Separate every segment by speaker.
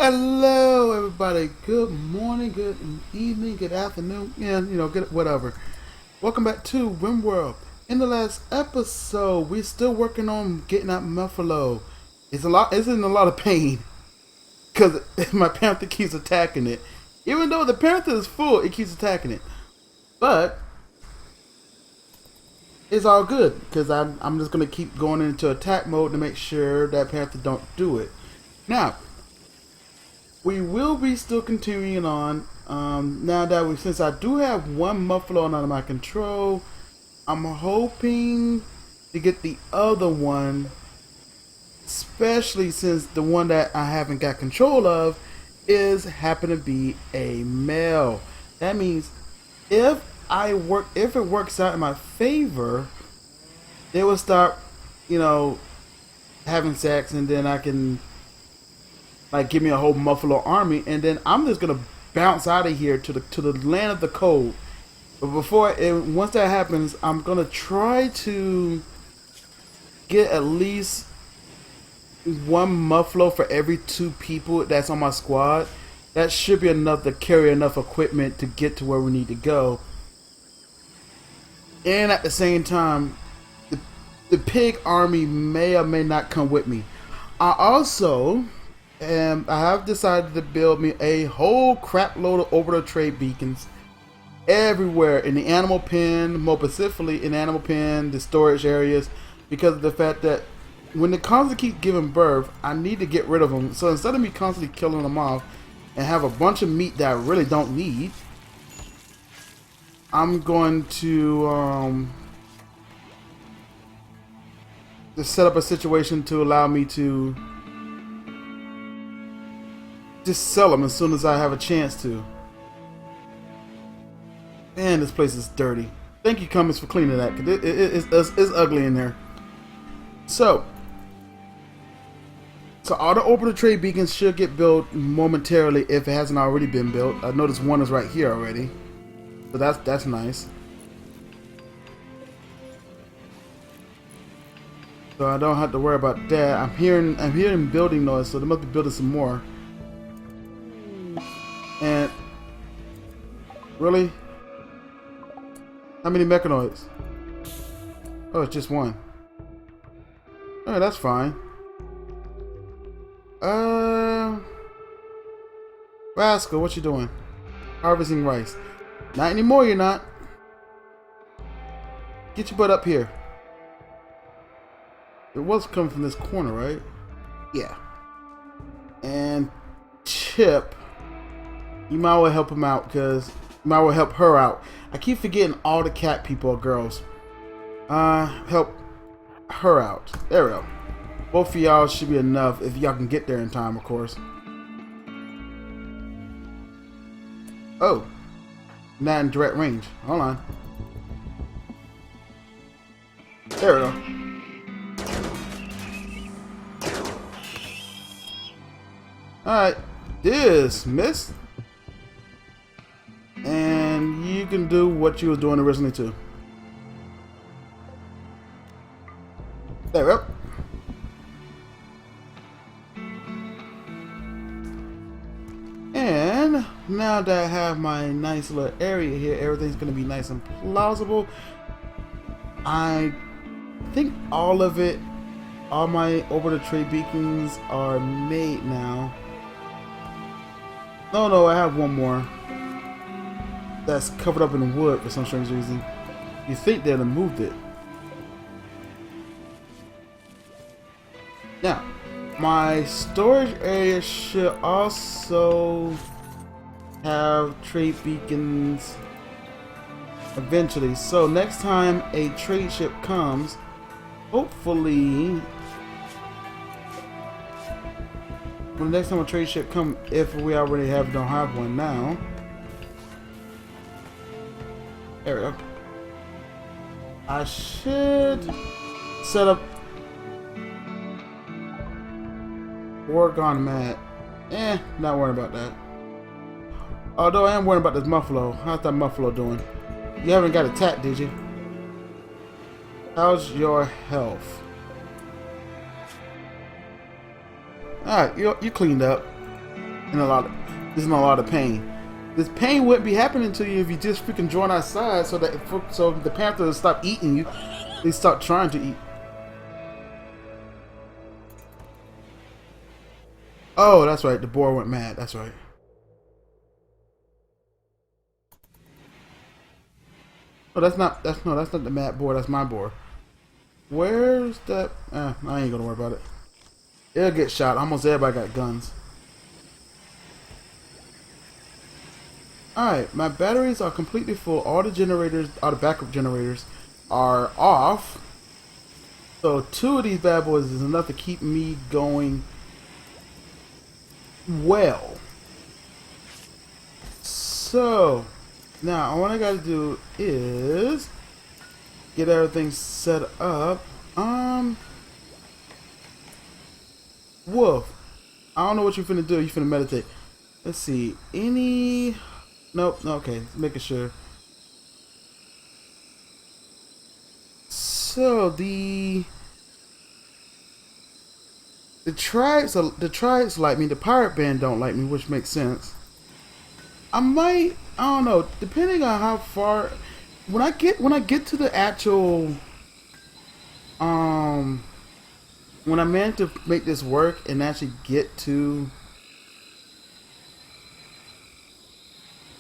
Speaker 1: Hello, everybody. Good morning, good evening, good afternoon, and good whatever. Welcome back to RimWorld. In the last episode, we're still working on getting that Muffalo. It's in a lot of pain because my panther keeps attacking it. Even though the panther is full, it keeps attacking it. But it's all good because I'm just gonna keep going into attack mode to make sure that panther don't do it. Now, we will be still continuing on. Now that since I do have one Muffalo under my control, I'm hoping to get the other one, especially since the one that I haven't got control of is happen to be a male. That means if it works out in my favor, they will start, having sex, and then I can give me a whole Muffalo army, and then I'm just gonna bounce out of here to the land of the cold. But once that happens, I'm gonna try to get at least one Muffalo for every 2 people that's on my squad. That should be enough to carry enough equipment to get to where we need to go. And at the same time, the pig army may or may not come with me. I have decided to build me a whole crap load of orbital trade beacons everywhere in the animal pen, more specifically in the animal pen, the storage areas, because of the fact that when they constantly keep giving birth, I need to get rid of them. So instead of me constantly killing them off and have a bunch of meat that I really don't need, I'm going to just set up a situation to allow me to just sell them as soon as I have a chance to. Man, this place is dirty. Thank you, Cummins, for cleaning that, because it's ugly in there. So all the orbital trade beacons should get built momentarily if it hasn't already been built. I noticed one is right here already, so that's nice. So I don't have to worry about that. I'm hearing building noise, so they must be building some more. And really, how many mechanoids? Oh, it's just one. Alright, that's fine. Rascal, what you doing? Harvesting rice. Not anymore, you're not. Get your butt up here. It was coming from this corner, right? Yeah. And Chip, you might well help him out, because you might well help her out. I keep forgetting all the cat people are girls. Help her out. There we go. Both of y'all should be enough if y'all can get there in time, of course. Oh, not in direct range. Hold on. There we go. Alright, dismiss. And you can do what you was doing originally too. There we go. And now that I have my nice little area here, everything's gonna be nice and plausible. I think all my orbital trade beacons are made now. No, I have one more that's covered up in wood for some strange reason. You think they'd have moved it. Now, my storage area should also have trade beacons eventually. So next time a trade ship comes, hopefully, when the next time a trade ship comes, if we already don't have one now. There we go. I should set up Lt-DoorMat. Not worried about that. Although I am worried about this Muffalo. How's that Muffalo doing? You haven't got attacked, did you? How's your health? Alright, you cleaned up. in a lot of pain. This pain wouldn't be happening to you if you just freaking join our side, so that so the panthers stop eating you. They stop trying to eat. Oh, that's right. The boar went mad. That's right. Oh, that's not the mad boar. That's my boar. Where's that? I ain't gonna worry about it. It'll get shot. Almost everybody got guns. Alright, my batteries are completely full. All the generators, all the backup generators are off. So 2 of these bad boys is enough to keep me going well. So, now what I gotta do is get everything set up. Wolf, I don't know what you're finna do. You finna meditate. Let's see. Any... Nope. Okay. Making sure. So the tribes like me. The pirate band don't like me, which makes sense. I don't know. Depending on how far. When I get to the actual when I manage to make this work and actually get to...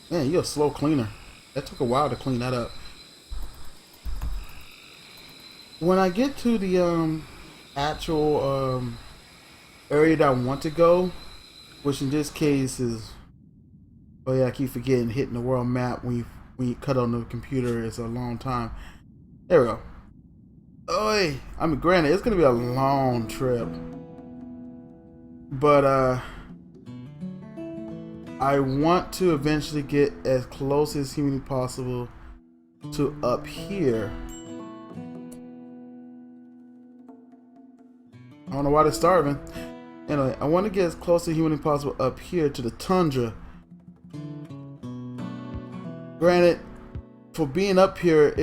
Speaker 1: Man, you're a slow cleaner. That took a while to clean that up. When I get to the actual area that I want to go, which in this case is... Oh yeah, I keep forgetting hitting the world map when you cut on the computer is a long time. There we go. Oh, I mean, granted, it's gonna be a long trip, but I want to eventually get as close as humanly possible to up here. I don't know why they're starving. Anyway, I want to get as close as humanly possible up here to the tundra. Granted, for being up here,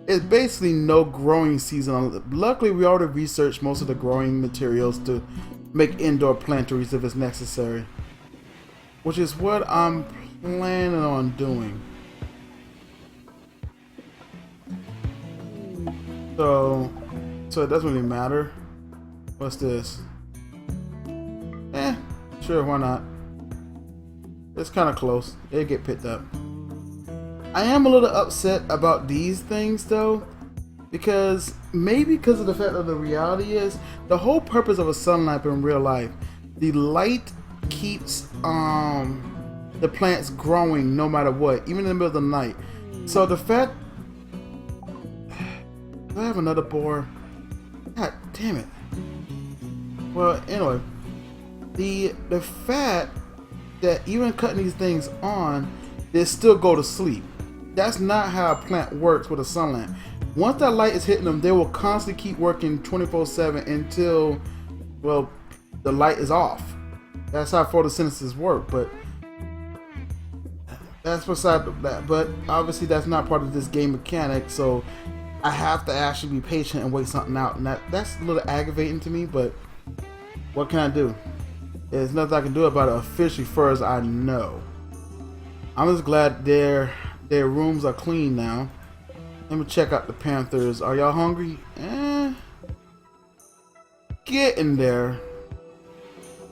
Speaker 1: it's basically no growing season. Luckily, we already researched most of the growing materials to make indoor plantaries if it's necessary, which is what I'm planning on doing. So it doesn't really matter. What's this? Sure, why not? It's kind of close. It'll get picked up. I am a little upset about these things though, because of the fact that the reality is the whole purpose of a sun lamp in real life, the light keeps the plants growing no matter what, even in the middle of the night. So the fact... Do I have another boar? God damn it. Well, anyway, the fact that even cutting these things on, they still go to sleep. That's not how a plant works with a sun lamp. Once that light is hitting them, they will constantly keep working 24/7 until, well, the light is off. That's how photosynthesis works, but that's beside that. But obviously that's not part of this game mechanic, so I have to actually be patient and wait something out, and that's a little aggravating to me, but what can I do? There's nothing I can do about it officially far as I know. I'm just glad their rooms are clean now. Let me check out the panthers. Are y'all hungry? Getting there.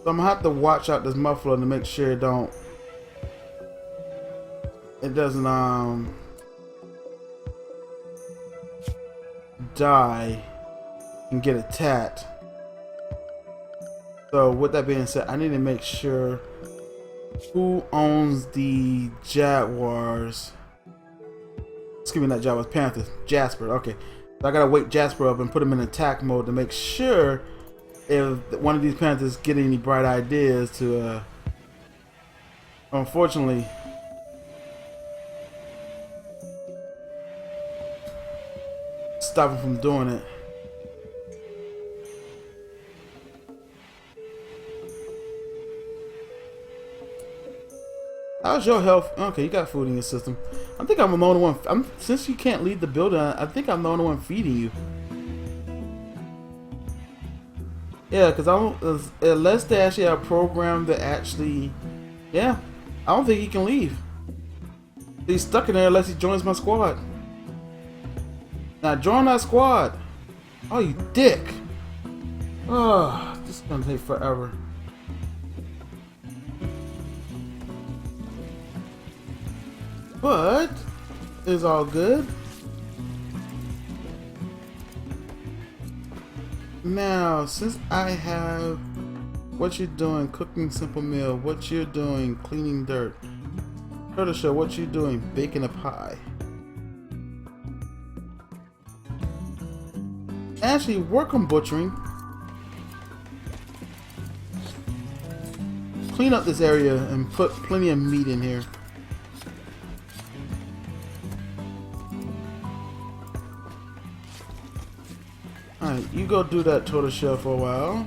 Speaker 1: So I'm gonna have to watch out this muffler to make sure it doesn't die and get attacked. So with that being said, I need to make sure who owns the jaguars. Excuse me, not jaguars, panthers. Jasper. Okay, so I gotta wake Jasper up and put him in attack mode to make sure if one of these panthers get any bright ideas to unfortunately stop him from doing it. How's your health? Okay, you got food in your system. I think I'm the only one. Since you can't leave the building, I think I'm the only one feeding you. Yeah, because I don't. Unless they actually have a program that actually. Yeah, I don't think he can leave. He's stuck in there unless he joins my squad. Now join that squad. Oh, you dick. Oh, this is gonna take forever. But it's all good. Now, since I have what you're doing, cooking simple meal, what you're doing, cleaning dirt. Turtle Show, what you doing, baking a pie. Actually, work on butchering. Clean up this area and put plenty of meat in here. Alright, you go do that, Turtle Shell, for a while.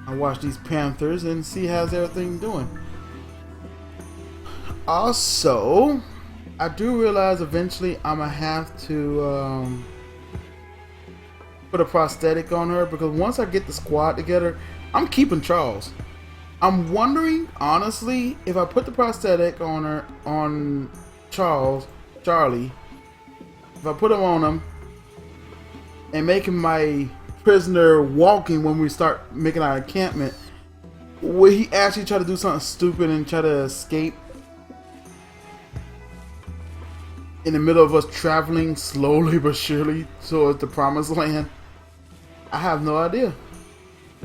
Speaker 1: I'll watch these panthers and see how's everything doing. Also, I do realize eventually I'm gonna have to put a prosthetic on her, because once I get the squad together, I'm keeping Charles. I'm wondering, honestly, if I put the prosthetic on her, on Charlie, if I put him on him and make him my prisoner walking when we start making our encampment, will he actually try to do something stupid and try to escape in the middle of us traveling slowly but surely towards the promised land? I have no idea.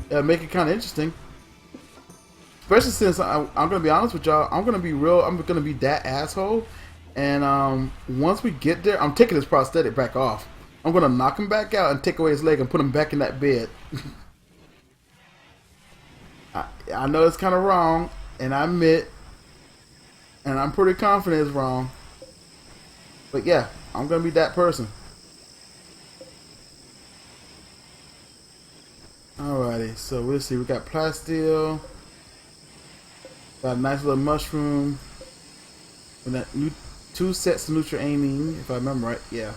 Speaker 1: It'll make it kind of interesting. Especially since I'm going to be honest with y'all, I'm going to be real, I'm going to be that asshole. And once we get there, I'm taking this prosthetic back off. I'm going to knock him back out and take away his leg and put him back in that bed. I know it's kind of wrong, and I admit, and I'm pretty confident it's wrong. But yeah, I'm going to be that person. Alrighty, so we'll see. We got plasteel. Got a nice little mushroom. And that new 2 sets of neutral aiming, if I remember right. Yeah.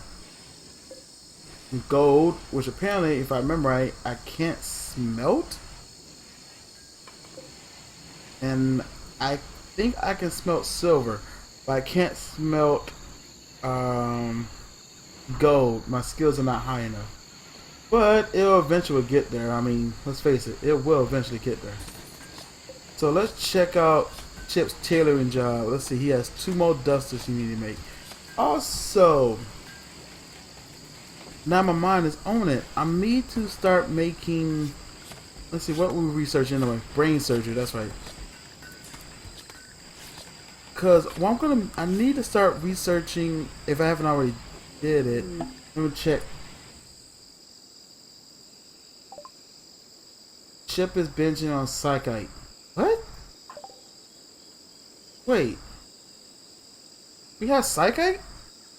Speaker 1: Gold, which apparently, if I remember right, I can't smelt. And I think I can smelt silver, but I can't smelt gold. My skills are not high enough. But it'll eventually get there. I mean, let's face it, it will eventually get there. So let's check out Chip's tailoring job. Let's see, he has 2 more dusters he need to make. Also, now my mind is on it. I need to start making, let's see, what we research anyway? Brain surgery, that's right. Cause what I need to start researching, if I haven't already did it. Let me check. Chip is binging on psychite. What? Wait. We have psychite?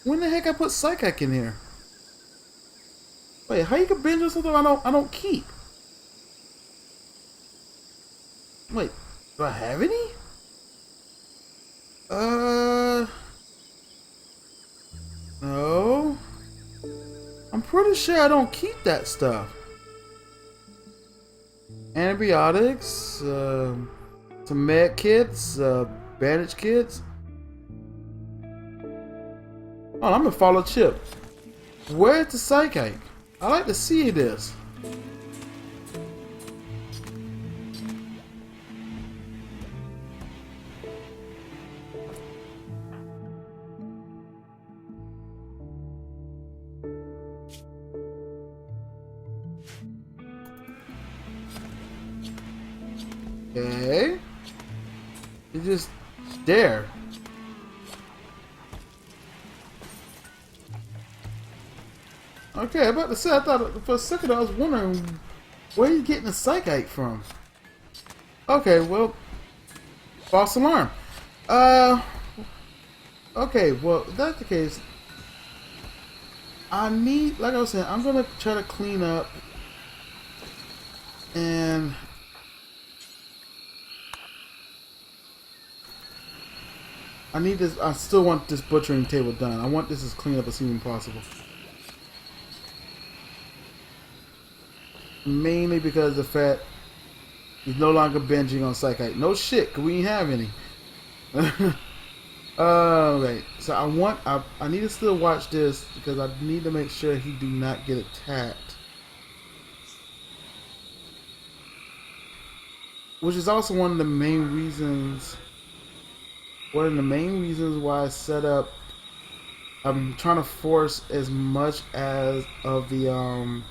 Speaker 1: When the heck I put psychite in here? Wait, how you can binge on something I don't keep? Wait, do I have any? No. I'm pretty sure I don't keep that stuff. Antibiotics, some med kits, bandage kits. Oh, I'm gonna follow Chip. Where's the psychic? I like to see this. Okay. It's just there. Okay, I'm about to say, I thought for a second I was wondering where you getting the psychite from. Okay, well, false alarm. Okay, well, if that's the case, I need, like I was saying, I'm gonna try to clean up and I need this. I still want this butchering table done. I want this as clean up as humanly possible. mainly because of the fact he's no longer binging on psychite. No shit, cause we ain't have any. Right. So I need to still watch this because I need to make sure he do not get attacked. Which is also one of the main reasons. One of the main reasons why I set up. I'm trying to force as much as of the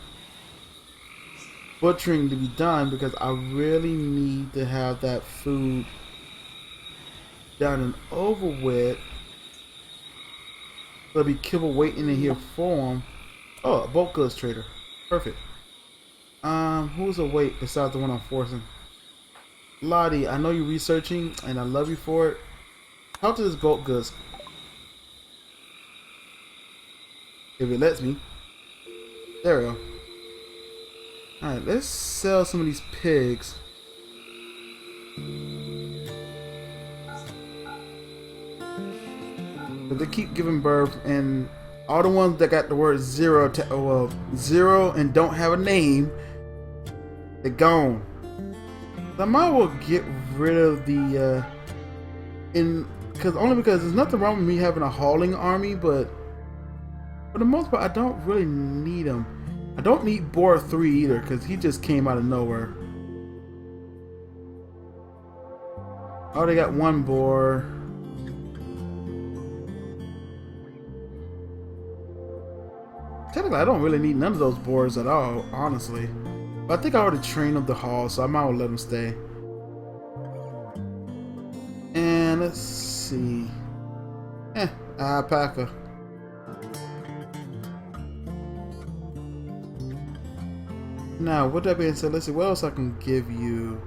Speaker 1: butchering to be done because I really need to have that food done and over with. There'll be kibble waiting in here for him. Oh, a bulk goods trader. Perfect. Who's awake besides the one I'm forcing? Lottie, I know you're researching and I love you for it. How to this bulk goods? If it lets me. There we go. Alright, let's sell some of these pigs. But they keep giving birth, and all the ones that got the word zero zero and don't have a name, they're gone. So I might as well get rid of the only because there's nothing wrong with me having a hauling army, but for the most part I don't really need them. I don't need Boar 3 either because he just came out of nowhere. I already got one boar. Technically, I don't really need none of those boars at all, honestly. But I think I already trained up the hall, so I might as well let them stay. And let's see. Alpaca. Now, with that being said, let's see what else I can give you.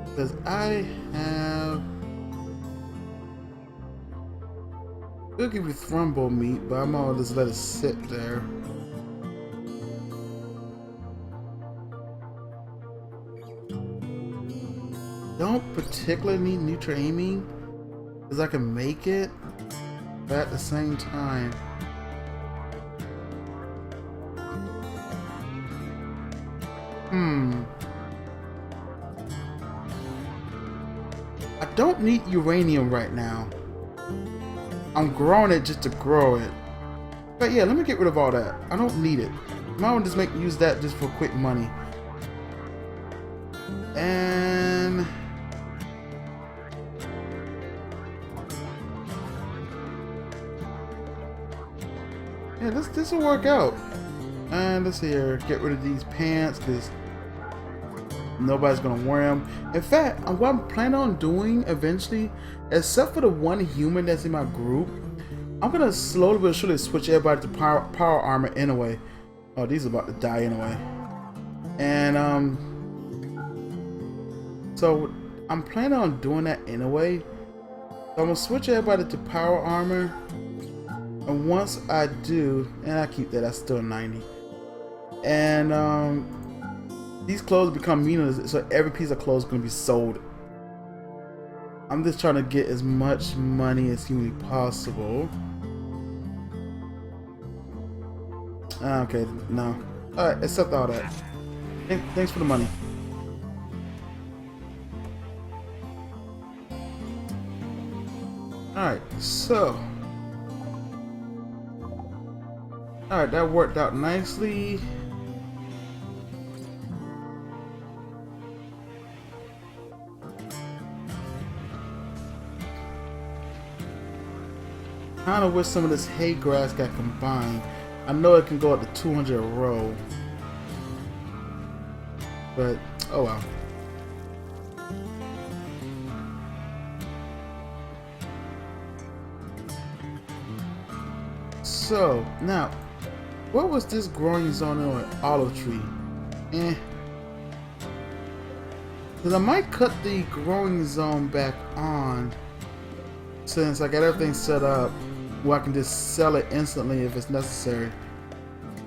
Speaker 1: Because I have... I'll give you thrumbo meat, but I'm gonna just let it sit there. Don't particularly need neutral aiming, because I can make it, but at the same time. I don't need uranium right now. I'm growing it just to grow it. But yeah, let me get rid of all that. I don't need it. I might want to just use that just for quick money. And yeah, this will work out. And let's see here, get rid of these pants because nobody's gonna wear them. In fact, what I'm planning on doing eventually, except for the one human that's in my group, I'm gonna slowly but surely switch everybody to power armor anyway. Oh, these are about to die anyway. And so I'm planning on doing that anyway. So I'm gonna switch everybody to power armor. And once I do, and I keep that, that's still 90. And these clothes become meaningless, so every piece of clothes is going to be sold. I'm just trying to get as much money as humanly possible. Okay, no. Alright, accept all that. Thanks for the money. Alright, so. Alright, that worked out nicely. Kind of wish some of this hay grass got combined. I know it can go up to 200 a row, but oh well. So now, what was this growing zone on an olive tree? Because I might cut the growing zone back on since I got everything set up. Well, I can just sell it instantly if it's necessary.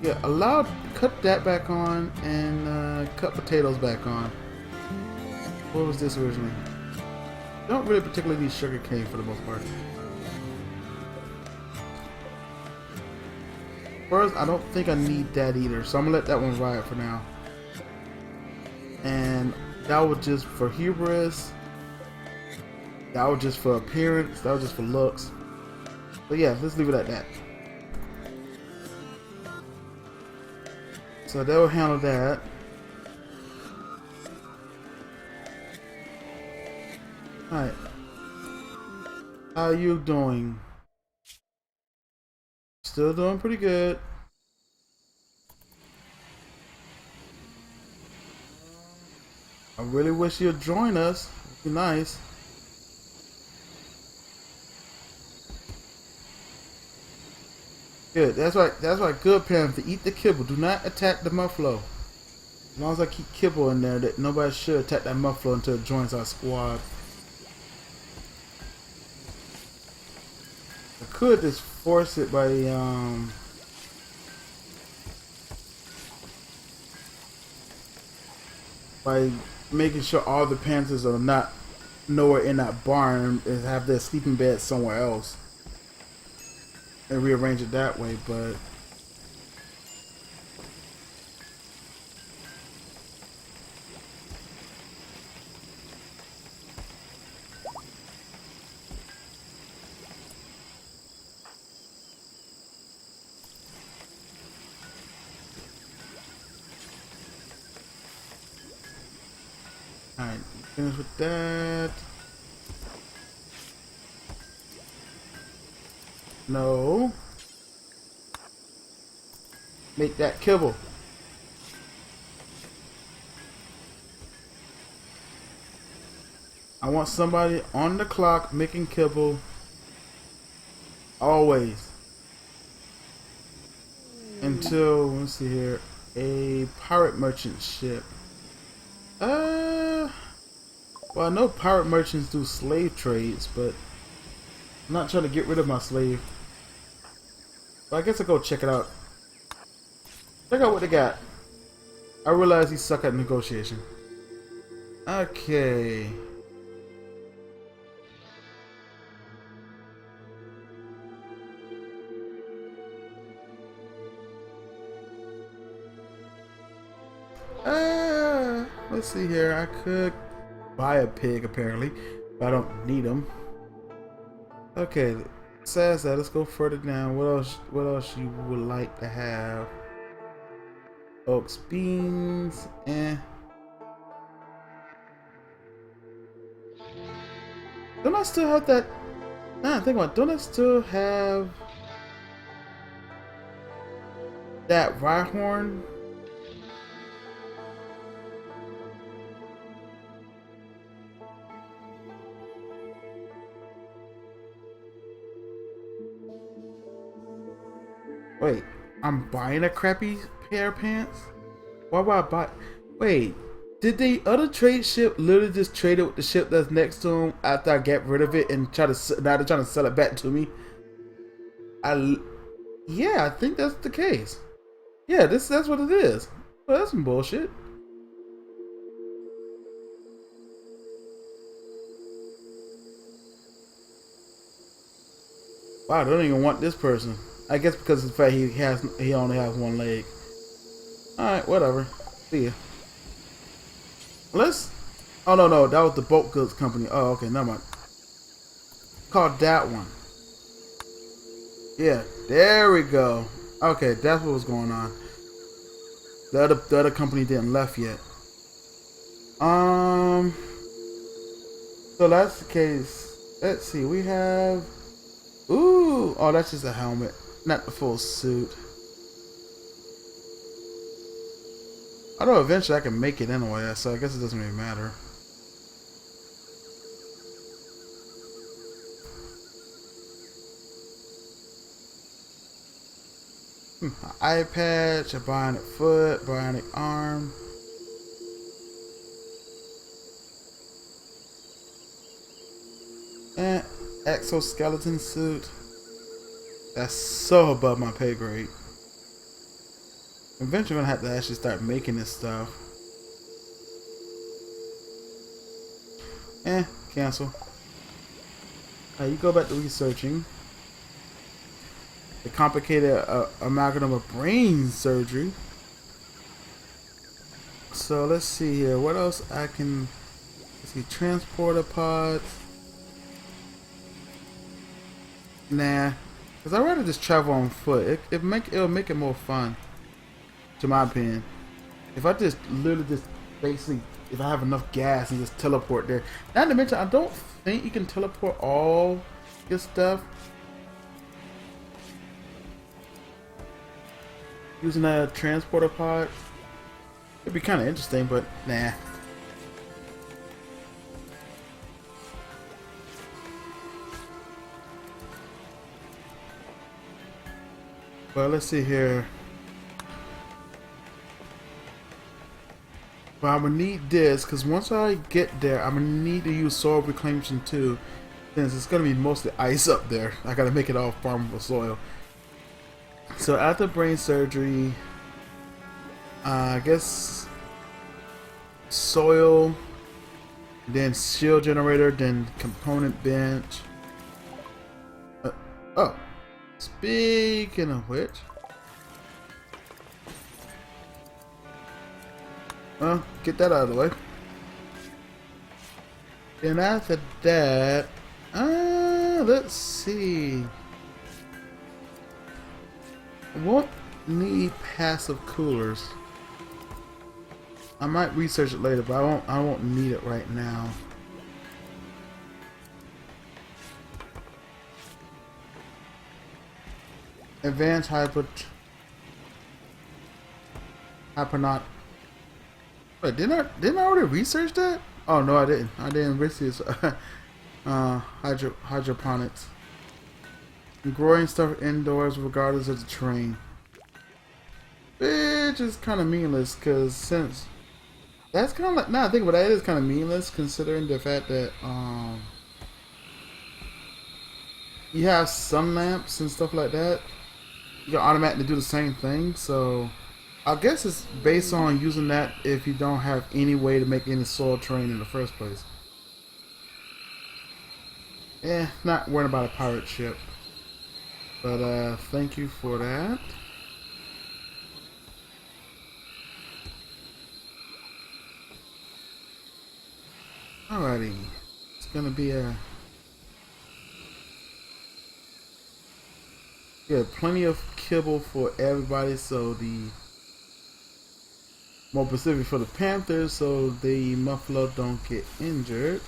Speaker 1: Yeah, cut that back on and cut potatoes back on. What was this originally? Don't really particularly need sugar cane for the most part. First, I don't think I need that either, so I'm gonna let that one ride for now. And that was just for hubris. That was just for appearance. That was just for looks. But yeah, let's leave it at that. So they'll handle that. Alright. How are you doing? Still doing pretty good. I really wish you'd join us. It'd be nice. Good. That's right. That's right. Good parents to eat the kibble. Do not attack the muffalo. As long as I keep kibble in there, that nobody should attack that muffalo until it joins our squad. I could just force it by making sure all the panthers are not nowhere in that barn and have their sleeping bed somewhere else and rearrange it that way, but alright, finish with that. No. Make that kibble. I want somebody on the clock making kibble. Always. Until, let's see here, a pirate merchant ship. Well, I know pirate merchants do slave trades, but I'm not trying to get rid of my slave. But I guess I'll go check it out. Check out what they got. I realize he suck at negotiation. Okay. Let's see here. I could buy a pig apparently, but I don't need them. Okay, says that. Let's go further down. What else? What else you would like to have? Oaks, beans, Don't I still have that? Nah, think about it. Don't I still have that Rhyhorn? Wait, I'm buying a crappy pair of pants? Why would I buy? Wait, did the other trade ship literally just trade it with the ship that's next to him after I get rid of it and now they're trying to sell it back to me? Yeah, I think that's the case. Yeah, that's what it is. Well, that's some bullshit. Wow, I don't even want this person. I guess because of the fact he only has one leg. Alright, whatever. See ya. Oh no, that was the boat goods company. Oh, okay, never mind. Called that one. Yeah, there we go. Okay, that's what was going on. The other company didn't left yet. So that's the case. Let's see, we have oh, that's just a helmet, not the full suit. I know eventually I can make it anyway, so I guess it doesn't really matter. Eye patch, a bionic foot, bionic arm. And exoskeleton suit. That's so above my pay grade. Eventually I'm gonna have to actually start making this stuff. Cancel. Alright, you go back to researching. the complicated amalgam of brain surgery. So let's see here. What else I can... Let's see. Transporter pods. Nah. Because I'd rather just travel on foot. It'll make it more fun. To my opinion. If I just literally just basically... If I have enough gas and just teleport there. Not to mention, I don't think you can teleport all your stuff using a transporter pod. It'd be kind of interesting, but nah. Well, let's see here. But I'm gonna need this because once I get there, I'm gonna need to use soil reclamation too, since it's gonna be mostly ice up there. I gotta make it all farmable soil. So after brain surgery, I guess soil, then shield generator, then component bench. Oh, speaking of which. Well, get that out of the way. And after that, let's see. I won't need passive coolers. I might research it later, but I won't need it right now. Advanced hypernaut. Wait, didn't I already research that? Oh no, I didn't. I didn't research hydroponics. Growing stuff indoors regardless of the terrain. Which is kind of meaningless, because since that's kind of like, now I think about that, it is kind of meaningless considering the fact that you have sun lamps and stuff like that. You can automatically do the same thing, so I guess it's based on using that if you don't have any way to make any soil terrain in the first place. Not worrying about a pirate ship. But thank you for that. Alrighty. It's gonna be a... Yeah, plenty of kibble for everybody, so the... More specific for the Panthers, so the Muffalo don't get injured.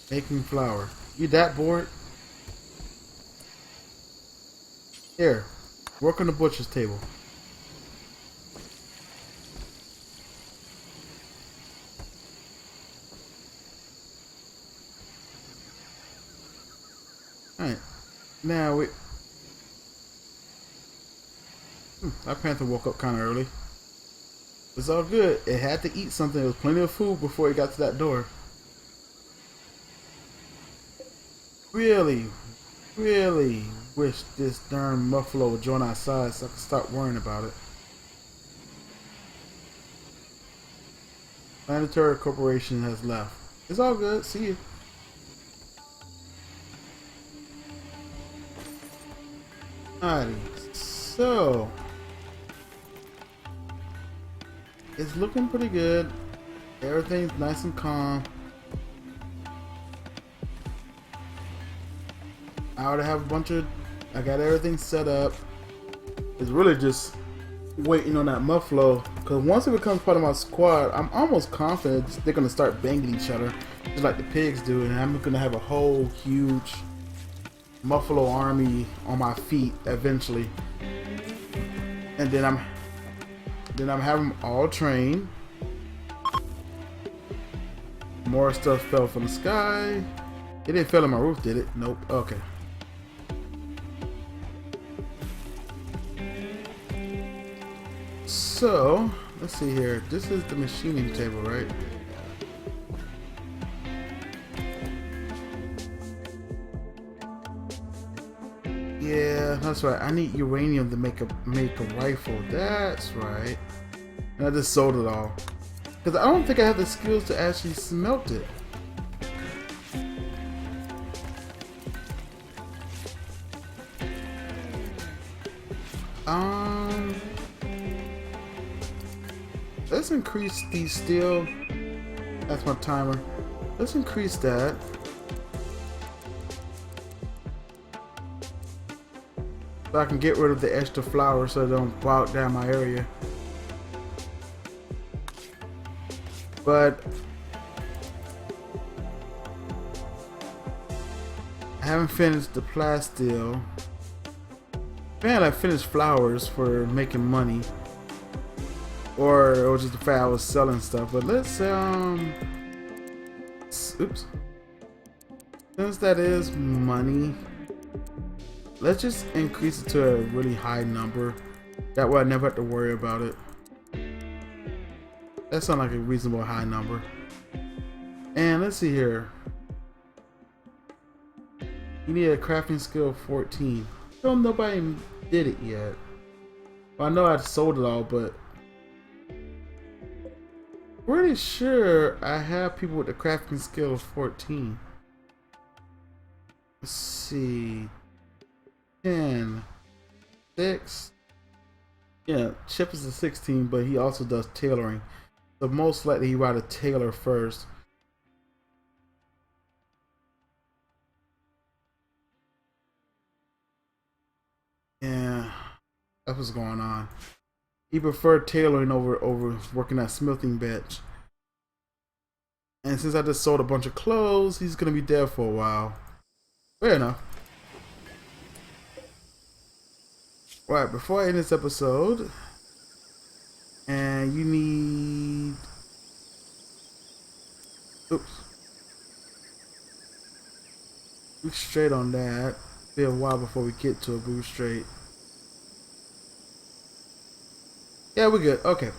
Speaker 1: Making flour. You that bored? Here, work on the butcher's table. Alright, now we... That panther woke up kind of early. It's all good. It had to eat something. There was plenty of food before it got to that door. Really wish this darn Muffalo would join our side so I could stop worrying about it. Planetary Corporation has left. It's all good. See you. Alrighty. So it's looking pretty good. Everything's nice and calm. I already have a bunch of... I got everything set up. It's really just waiting on that Muffalo. Because once it becomes part of my squad, I'm almost confident they're going to start banging each other. Just like the pigs do. And I'm going to have a whole huge Muffalo army on my feet eventually. And then I'm having them all trained. More stuff fell from the sky. It didn't fall on my roof, did it? Nope. Okay. So, let's see here. This is the machining table, right? Yeah, that's right. I need uranium to make a rifle. That's right. And I just sold it all. Because I don't think I have the skills to actually smelt it. Let's increase the steel. That's my timer. Let's increase that. So I can get rid of the extra flowers so they don't bog down my area. But I haven't finished the plasteel. Man, I finished flowers for making money. Or it was just the fact I was selling stuff. But let's oops. Since that is money, let's just increase it to a really high number. That way I never have to worry about it. That sounds like a reasonable high number. And let's see here. You need a crafting skill of 14. Still nobody did it yet. Well, I know I sold it all, but pretty sure I have people with the crafting skill of 14. Let's see. 10, 6. Yeah, Chip is a 16, but he also does tailoring. So most likely he write a tailor first. Yeah, that's what's going on. He preferred tailoring over working at smithing bench. And since I just sold a bunch of clothes, he's gonna be dead for a while. Fair enough. Right, before I end this episode, and you need, oops, we're straight on that. Be a while before we get to it, but we're straight. Yeah, we're good. Okay.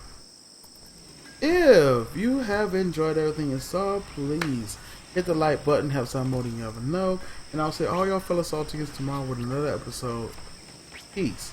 Speaker 1: If you have enjoyed everything you saw, please hit the like button, helps out more than you ever know. And I'll see all y'all fellow Saltians tomorrow with another episode. Peace.